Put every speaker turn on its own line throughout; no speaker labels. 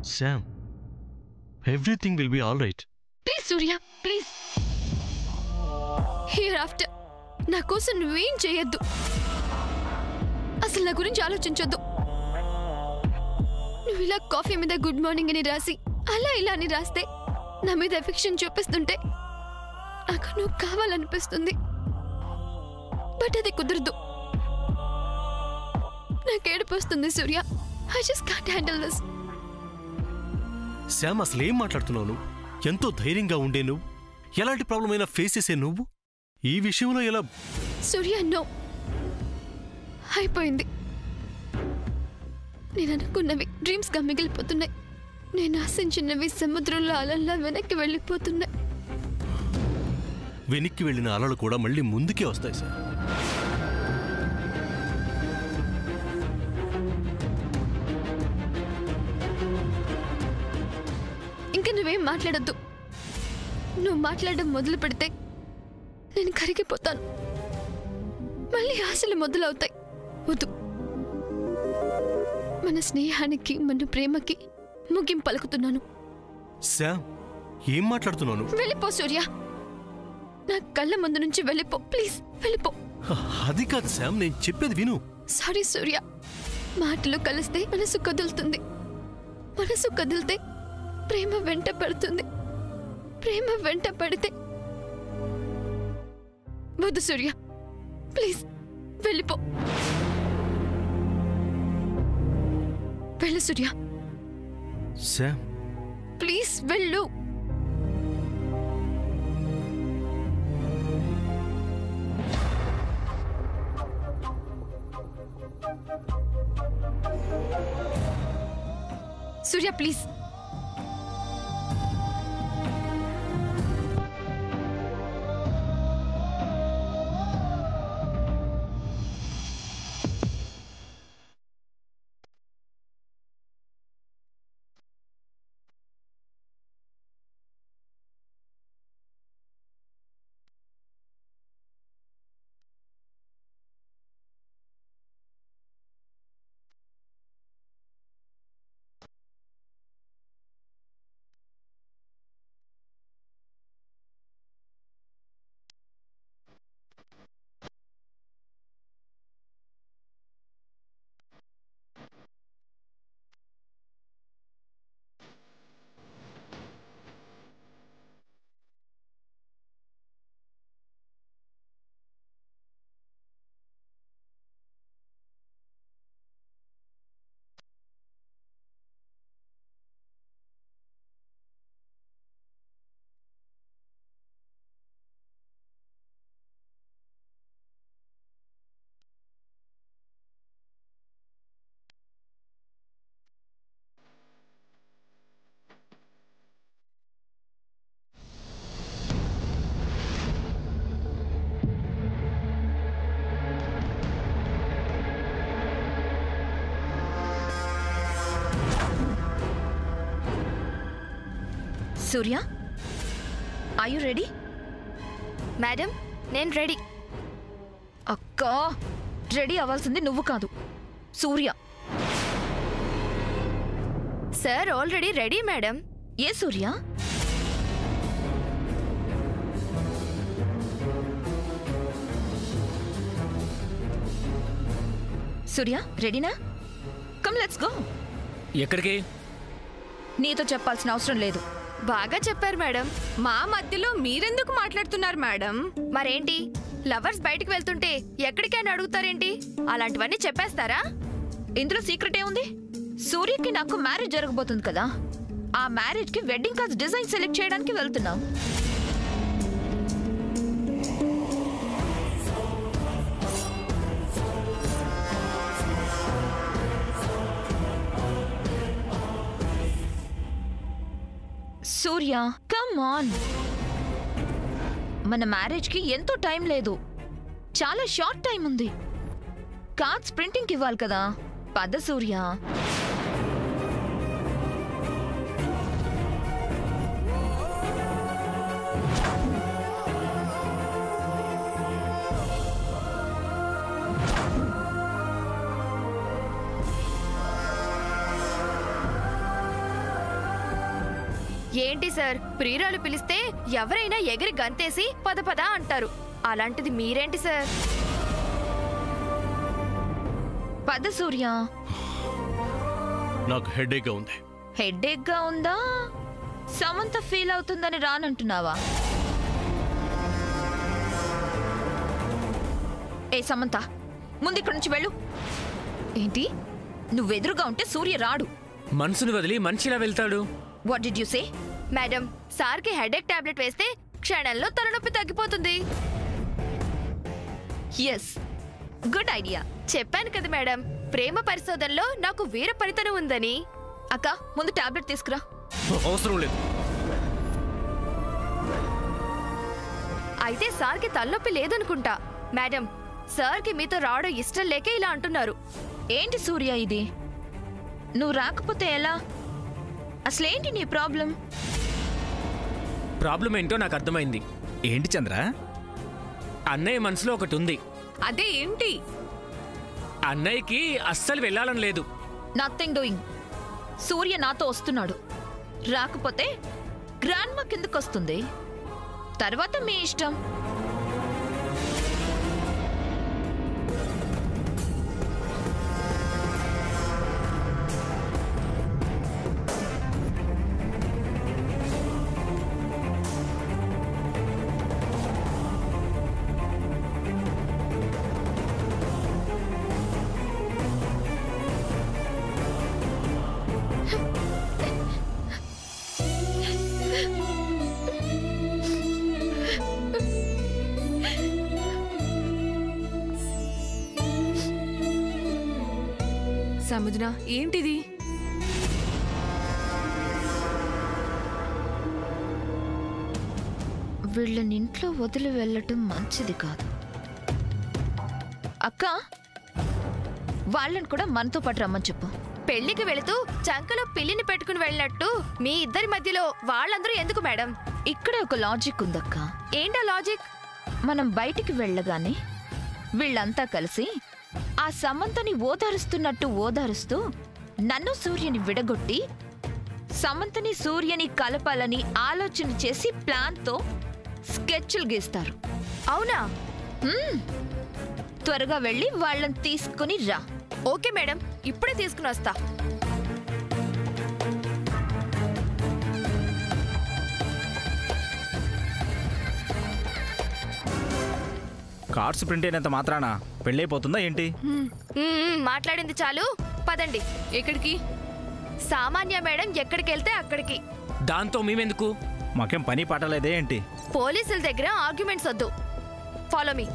Sam, everything will be all right.
Please, Surya, please. Hereafter, నా కోసం నువ్వేం చేయొద్దు. అసలు నా గురించి ఆలోచించొద్దు. నువ్వు ఇలా కాఫీ మీద గుడ్ మార్నింగ్ అని రాసి అలా ఇలా అని రాస్తే నా మీద ఎఫెక్షన్ చూపిస్తుంటే నాకు నువ్వు కావాలనిపిస్తుంది. బట్ అది కుదరదు. నాకు ఏడుపు వస్తుంది సూర్య. I just can't handle this.
Sam, అసలు ఏం మాట్లాడుతున్నావు నువ్వు? ఎంతో ధైర్యంగా ఉండే నువ్వు, ఎలాంటి ప్రాబ్లం అయినా ఫేస్ చేసే నువ్వు ఈ విషయంలో ఎలా?
సూర్య, నో, అయిపోయింది. నేను అనుకున్నవి డ్రీమ్స్ గా మిగిలిపోతున్నాయి. నేను ఆశించినవి సముద్రంలో అలల్లా వెనక్కి వెళ్ళిపోతున్నాయి.
వెనక్కి వెళ్ళిన అలలు కూడా మళ్ళీ ముందుకే వస్తాయి సార్.
ఇంకా నువ్వేం మాట్లాడద్దు. నువ్వు మాట్లాడడం మొదలు పెడితే నేను కరిగిపోతాను. మళ్ళీ ఆశలు మొదలవుతాయి. వద్దు. మన స్నేహానికి, మన ప్రేమకి ముగింపు పలుకుతున్నాను.
శామ్, ఏం మాట్లాడుతున్నాను?
వెళ్ళిపో సూర్య. నా కళ్ళ ముందు నుంచి వెళ్ళిపో, ప్లీజ్ వెళ్ళిపో.
అది కాదు శామ్, నేను చెప్పేది విను.
సారీ సూర్య. మాటలు కలిస్తే మనసు కదులుతుంది. మనసు కదిలితే ప్రేమ వెంట పడుతుంది. ప్రేమ వెంట పడితే వద్దు సూర్య, ప్లీజ్ వెళ్ళిపో. వెళ్ళు సూర్య,
శామ్,
ప్లీజ్ వెళ్ళు. Surya, please.
Surya, are you ready?
Madam, నేను రెడీ.
అక్కా, రెడీ అవ్వాల్సింది నువ్వు కాదు, Surya.
Sir already ready madam.
ఏ సూర్య? సూర్య, రెడీనా? Come let's go.
ఎక్కడికి?
నీతో చెప్పాల్సిన అవసరం లేదు.
బాగా చెప్పారు మేడం. మా మధ్యలో మీరెందుకు మాట్లాడుతున్నారు మేడం? మరేంటి, లవర్స్ బయటికి వెళ్తుంటే ఎక్కడికైనా అడుగుతారేంటి? అలాంటివన్నీ చెప్పేస్తారా?
ఇందులో సీక్రెట్ ఏముంది? సూర్యకి నాకు మ్యారేజ్ జరగబోతుంది కదా, ఆ మ్యారేజ్ కి వెడ్డింగ్ కార్డ్స్ డిజైన్ సెలెక్ట్ చేయడానికి వెళ్తున్నాం. సూర్య, కమ్ ఆన్. మన మ్యారేజ్ కి ఎంతో టైం లేదు, చాలా షార్ట్ టైం ఉంది. కార్డ్స్ ప్రింటింగ్ ఇవ్వాలి కదా. పద సూర్య.
ఏంటి సార్, ప్రియురాలు పిలిస్తే ఎవరైనా ఎగిరి గంతేసి పద పద అంటారు. అలాంటిది మీరేంటి సార్?
పద సూర్య.
నాకు హెడేక్గా ఉంది.
హెడేక్గా ఉందా? సమంత ఫీల్ అవుతుందని రానంటున్నావా? ఏ సమంత, ముందు ఇక్కడి నుంచి వెళ్ళు.
ఏంటి?
నువ్వెదురుగా ఉంటే సూర్య రాడు.
మనసుని వదిలి మనిషిలా వెళ్తాడు.
What did you say?
Madam, సార్కి హెడేక్ టాబ్లెట్ వేస్తే క్షణంలో తలనొప్పి తగ్గిపోతుంది.
Yes, good idea.
చెప్పాను కదా మేడం, ప్రేమ పరిశోధనలో నాకు వీర పనితనం ఉందని.
అక్క, ముందు టాబ్లెట్ తీసుకురా.
అవసరం లేదు.
అయితే సార్కి తలనొప్పి లేదనుకుంటా. మేడం, సార్కి మీతో రావడం ఇష్టం లేకే ఇలా అంటున్నారు.
ఏంటి సూర్య ఇది? నువ్వు రాకపోతే ఎలా? అసలేంటి నీ ప్రాబ్లం?
ప్రాబ్లం ఏంటో నాకు అర్థమైంది.
ఏంటి చంద్ర?
అన్నయ్య మనసులో ఒకటి ఉంది.
అదే ఏంటి?
అన్నయ్యకి అస్సలు వెళ్ళాలని లేదు.
Nothing doing. సూర్య నాతో వస్తున్నాడు. రాకపోతే గ్రాండ్ మా కిందకు వస్తుంది. తర్వాత మీ ఇష్టం.
సముద్ర, ఏంటిది?
వీళ్ళని ఇంట్లో వదిలి వెళ్ళటం మంచిది కాదు. అక్క, వాళ్ళని కూడా మనతో పాటు రమ్మని చెప్పు.
పెళ్లికి వెళుతూ చంకలో పిల్లిని పెట్టుకుని వెళ్ళినట్టు మీ ఇద్దరి మధ్యలో వాళ్ళందరూ ఎందుకు మేడం?
ఇక్కడే ఒక లాజిక్ ఉందక్క.
ఏంటా లాజిక్?
మనం బయటికి వెళ్ళగానే వీళ్ళంతా కలిసి ఆ సమంతని ఓదారుస్తున్నట్టు ఓదారుస్తూ నన్ను సూర్యని విడగొట్టి సమంతని సూర్యని కలపాలని ఆలోచన చేసి ప్లాన్తో స్కెచ్లు గీస్తారు.
అవునా?
త్వరగా వెళ్ళి వాళ్ళని తీసుకుని రా.
ఓకే మేడం, ఇప్పుడే తీసుకుని వస్తా.
కార్డ్స్ ప్రింట్ అయినంత మాత్రాన పెళ్ళైపోతుందా ఏంటి?
మాట్లాడింది చాలు, పదండి. ఎక్కడికి? సామాన్య మేడం ఎక్కడికి వెళ్తే అక్కడికి.
దాంతో మేమెందుకు?
మాకేం పని పాటలేదే ఏంటి?
పోలీసుల దగ్గర ఆర్గ్యుమెంట్స్ వద్దు. Follow me.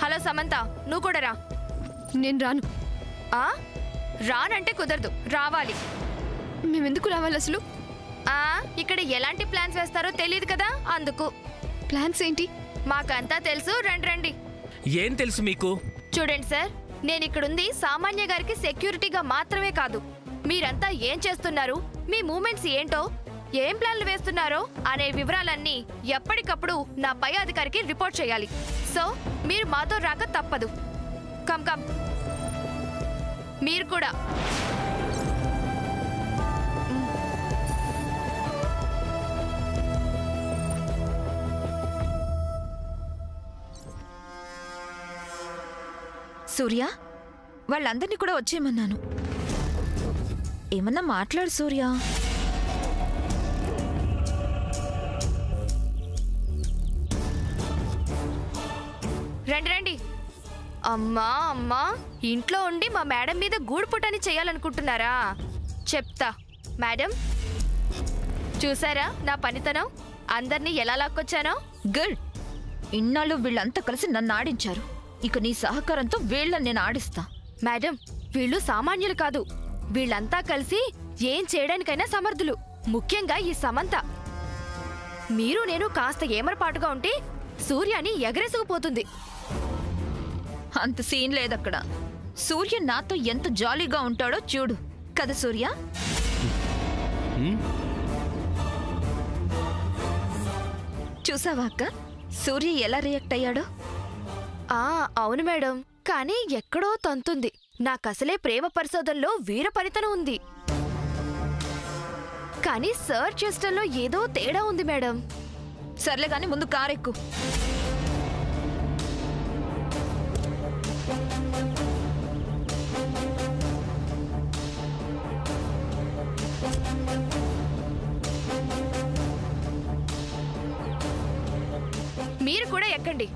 హలో సమంత, నువ్వు కూడా రా. నేను రాను. రానంటే కుదరదు, రావాలి. మేమెందుకు రావాలి అసలు? ఇక్కడ ఎలాంటి ప్లాన్స్ వేస్తారో తెలియదు కదా, అందుకు. ప్లాన్స్ ఏంటి? మాకంతా తెలుసు, రండి రండి.
ఏం తెలుసు మీకు?
చూడండి సార్, నేను ఇక్కడుంది సామాన్య గారికి సెక్యూరిటీగా మాత్రమే కాదు. మీరంతా ఏం చేస్తున్నారు, మీ మూమెంట్స్ ఏంటో, ఏం ప్లాన్లు వేస్తున్నారో అనే వివరాలన్నీ ఎప్పటికప్పుడు నా పై అధికారికి రిపోర్ట్ చేయాలి. సో మీరు మాతో రాక తప్పదు. కమ్ కమ్, మీరు కూడా.
సూర్య, వాళ్ళందరినీ కూడా వచ్చేయమన్నాను. ఏమన్నా మాట్లాడు సూర్య.
రండి రండి. అమ్మా అమ్మా, ఇంట్లో ఉండి మా మేడం మీద గూడుపుటని చేయాలనుకుంటున్నారా? చెప్తా. మేడం, చూసారా నా పనితనం? అందరినీ ఎలా లాక్కొచ్చానో?
గుడ్. ఇన్నాళ్ళు వీళ్ళంతా కలిసి నన్ను ఆడించారు. ఇక నీ సహకారంతో వీళ్ళని నేను ఆడిస్తా.
మేడం, వీళ్ళు సామాన్యులు కాదు. వీళ్ళంతా కలిసి ఏం చేయడానికైనా సమర్థులు. ముఖ్యంగా ఈ సమంత. మీరు నేను కాస్త ఏమరపాటుగా ఉంటే సూర్యని ఎగరేసుకుపోతుంది.
అంత సీన్ లేదక్కడ. సూర్య నాతో ఎంత జాలీగా ఉంటాడో చూడు. కదా సూర్య? చూసావా అక్క, సూర్య ఎలా రియాక్ట్ అయ్యాడో?
అవును మేడం, కానీ ఎక్కడో తంతుంది. నాకసలే ప్రేమ పరిశోధనలో వీర పనితనం ఉంది. కానీ సర్ చేష్టల్లో ఏదో తేడా ఉంది మేడం.
సర్లే గాని ముందు కారెక్కు.
మీరు కూడా ఎక్కండి.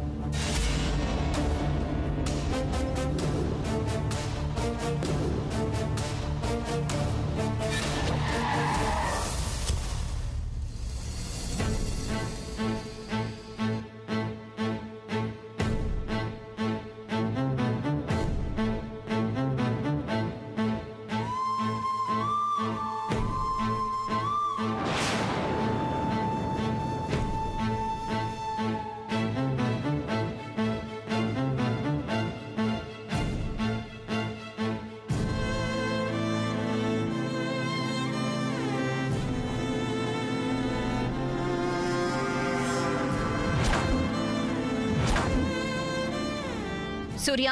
సూర్య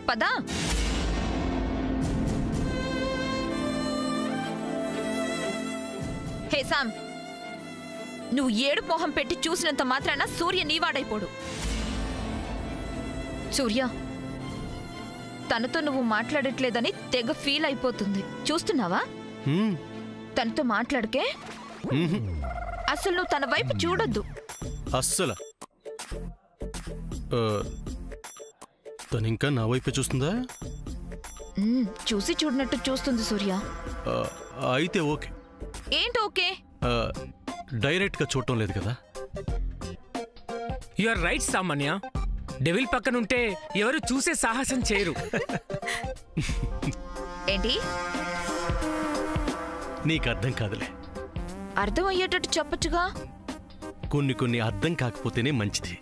పదా. హే సామ్, నువ్వు ఏడు మొహం పెట్టి చూసినంత మాత్రాన సూర్య నీవాడైపోడు. సూర్య తనతో నువ్వు మాట్లాడట్లేదని తెగ ఫీల్ అయిపోతుంది. చూస్తున్నావా? తనతో మాట్లాడకే. అసలు నువ్వు తన వైపు చూడొద్దు.
అస్సలు తను ఇంకా నా వైపే చూస్తుందా?
చూసి చూడనట్టు చూస్తుంది సూర్య.
అయితే ఓకే.
ఏంటి ఓకే?
డైరెక్ట్ గా చూడటం లేదు కదా.
యు ఆర్ రైట్ సామాన్య. డెవిల్ పక్కనుంటే ఎవరు చూసే సాహసం చేయరు.
ఏంటి?
నీకు అర్థం కాదులే.
అర్థం అయ్యేటట్టు చెప్పొచ్చుగా.
కొన్ని అర్థం కాకపోతేనే మంచిది.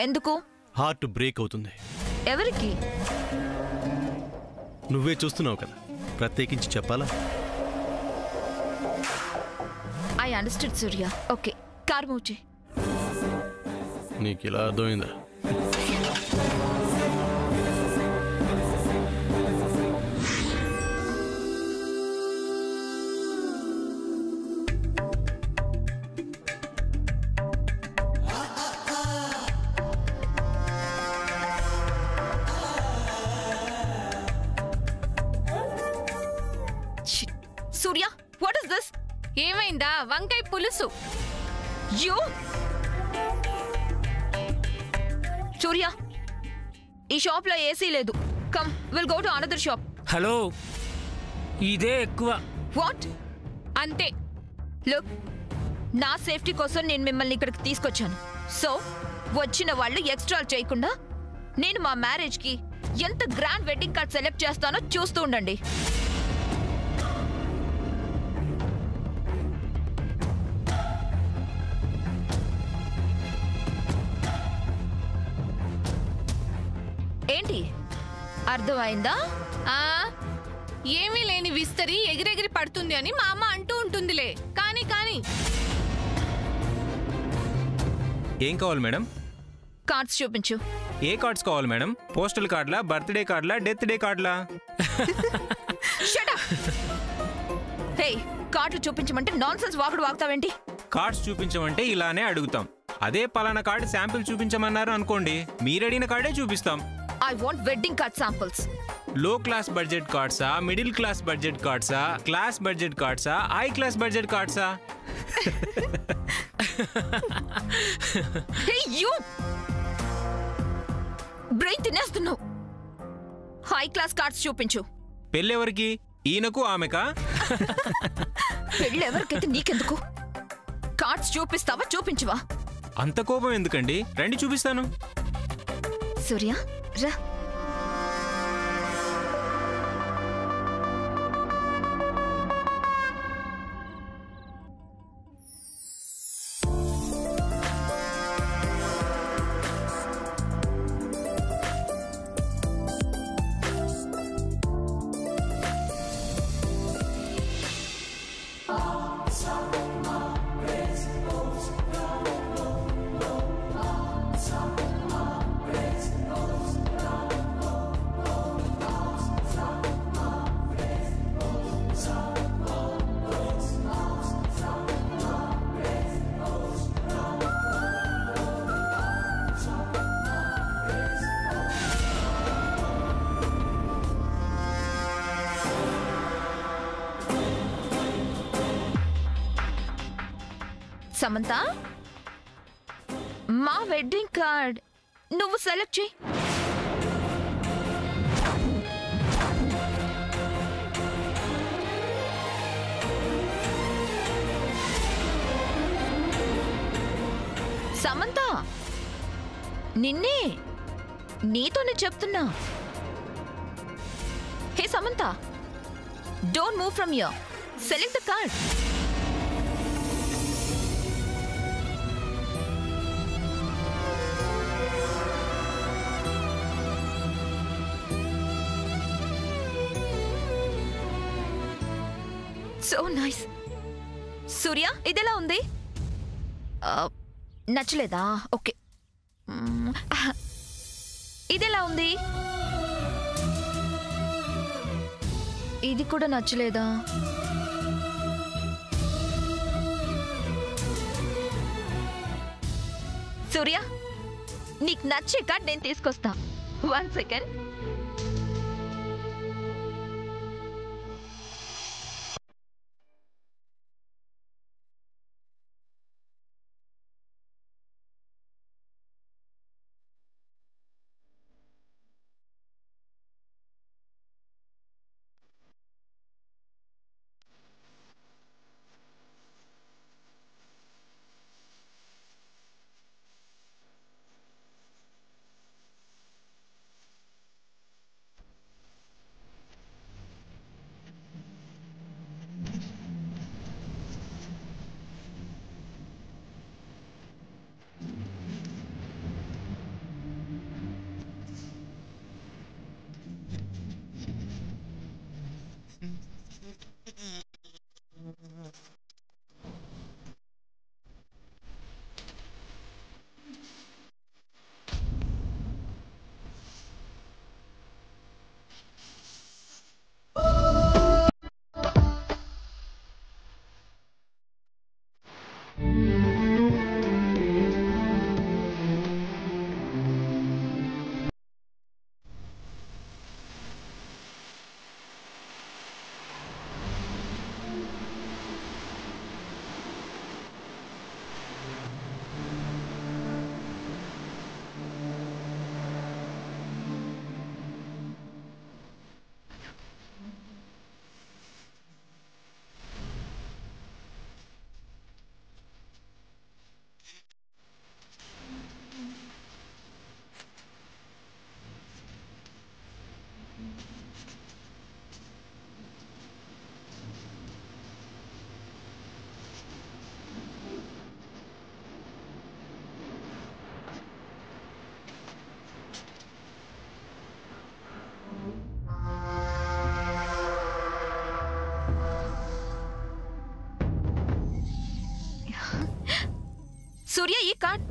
ఎందుకు?
హార్ట్ బ్రేక్ అవుతుంది.
ఎవరికి?
నువ్వే చూస్తున్నావు కదా, ప్రత్యేకించి చెప్పాలా?
I understood Surya. Okay, car move చేయి.
నీకు ఇలా అర్థమైందా?
సూర్య, వాట్ ఇస్ దిస్?
ఏమైందా? వంకాయ పులుసు.
యూ సూర్య, ఈ షాప్ లో ఏసీ లేదు. Come, will go to another shop.
Hello, ఇదే ఎక్కువ.
వాట్?
అంతే.
లుక్, నా సేఫ్టీ కోసం నేను మిమ్మల్ని ఇక్కడికి తీసుకొచ్చాను. సో వచ్చిన వాళ్ళు ఎక్స్ట్రా చేయకుండా నేను మా మ్యారేజ్ కి ఎంత గ్రాండ్ వెడ్డింగ్ కార్డ్ సెలెక్ట్ చేస్తానో చూస్తూ ఉండండి. ఏంటి, అర్థమైందా?
ఏమీ లేని విస్తరి ఎగిరెగిరి పడుతుంది అని మా అమ్మ అంటూ ఉంటుందిలే. కానీ
ఏం కావాలి మేడం?
కార్డ్స్ చూపించు.
ఏ కార్డ్స్ కావాలి మేడం? పోస్టల్ కార్డులా, బర్త్డే కార్డులా, డెత్ డే కార్డులా?
Shut up. హే, కార్డులు చూపించమంటే నాన్సెన్స్ వాగుడు వాగుతావేంటి?
కార్డ్స్ చూపించమంటే ఇలానే అడుగుతాం. అదే పలానా కార్డు శాంపిల్ చూపించమన్నారు అనుకోండి, మీరు అడిగిన కార్డే చూపిస్తాం.
I want wedding card samples.
Low class budget కార్డ్సా, మిడిల్ క్లాస్ బడ్జెట్ కార్డ్సా, క్లాస్ బడ్జెట్ కార్డ్సా, హై క్లాస్ బడ్జెట్ కార్డ్సా?
హే యూ, బ్రెయిన్ తినేస్తున్నావు. హై క్లాస్ కార్డ్స్ చూపించు.
పెళ్ళెవరికి? ఈయనకు ఆమెకా?
పెళ్ళి ఎవరికైతే నీకెందుకు? కార్డ్స్ చూపిస్తావా చూపించువా?
అంత కోపం ఎందుకండి? రండి చూపిస్తాను.
సూర్య రా. సమంత, మా వెడ్డింగ్ కార్డ్ నువ్వు సెలెక్ట్ చేయి. సమంత, నిన్నే, నీతోనే చెప్తున్నా. Hey Samantha, don't move from here. Select the card. So nice. Surya, ఇదెలా ఉంది? నచ్చలేదా? ఓకే. ఇదెలా ఉంది? ఇది కూడా నచ్చలేదా? సూర్య, నీకు నచ్చే కార్డ్ నేను తీసుకొస్తా. 1 సెకండ్. సూర్య, ఈ కార్డ్.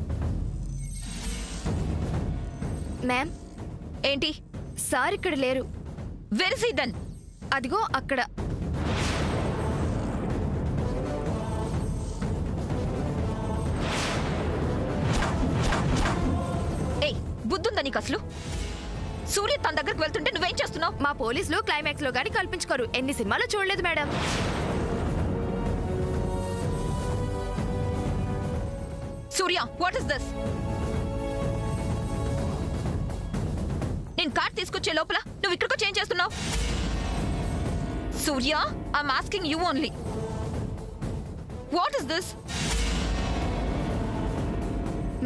మ్యామ్,
ఏంటి?
సార్ ఇక్కడ లేరు.
Where is he then?
అదిగో అక్కడ.
ఏయ్, బుద్ధుందా నీకు అసలు? సూర్య తన దగ్గరకు వెళ్తుంటే నువ్వేం చేస్తున్నావు?
మా పోలీసులు క్లైమాక్స్ లో గానీ కల్పించుకోరు. ఎన్ని సినిమాలు చూడలేదు మేడం.
Surya, what is this? నేను కార్డ్ తీసుకొచ్చే లోపల నువ్వు ఇక్కడికి చేంజ్ చేస్తున్నావు. Surya, I'm asking you only. What is this?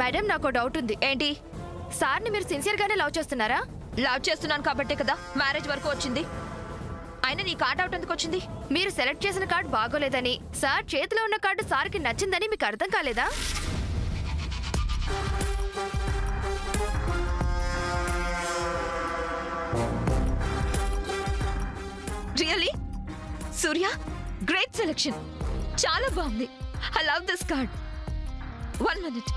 Madam, నాకు డౌట్ ఉంది.
ఏంటి?
సార్ని మీరు సిన్సియర్ గానే లవ్ చేస్తున్నారా?
లవ్ చేస్తున్నాను కాబట్టే కదా మ్యారేజ్ వరకు వచ్చింది. అయినా నీ కార్డ్ అవుట్ ఎందుకు వచ్చింది?
మీరు సెలెక్ట్ చేసిన కార్డు బాగోలేదని, సార్ చేతిలో ఉన్న కార్డు సార్కి నచ్చిందని మీకు అర్థం కాలేదా?
రియలీ? సూర్య, గ్రేట్ సెలెక్షన్. చాలా బాగుంది. I love this card. 1 minute.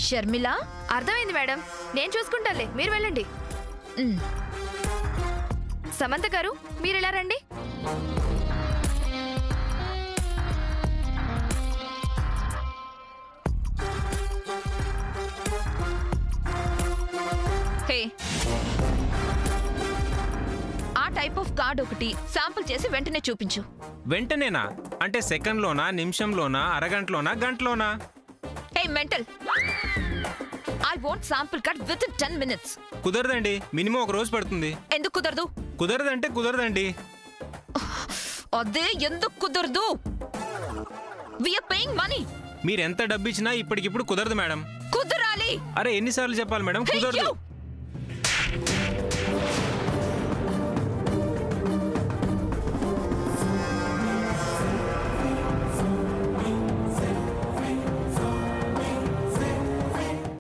Sharmila,
అర్థమైంది మేడం. నేను చూసుకుంటాలే, మీరు వెళ్ళండి. సమంత గారు, మీరు ఇలా రండి.
హే, ఆ టైప్ ఆఫ్ కార్డ్ ఒకటి శాంపుల్ చేసి వెంటనే చూపించు.
వెంటనేనా? అంటే సెకండ్లోనా, నిమిషంలోనా, అరగంటలోనా, గంటలోనా?
Hey mental, I want sample card within 10 minutes.
కుదరదండి, మినిమం ఒక రోజు పడుతుంది.
ఎందుకు కుదరదు?
కుదరదంటే కుదరదండి.
అదే ఎందుకు కుదరదు? We are paying money.
మీరు ఎంత డబ్బు ఇచ్చినా ఇప్పటికిప్పుడు కుదరదు మేడం.
కుదరాలి.
అరే ఎన్నిసార్లు చెప్పాలి మేడం? కుదరదు.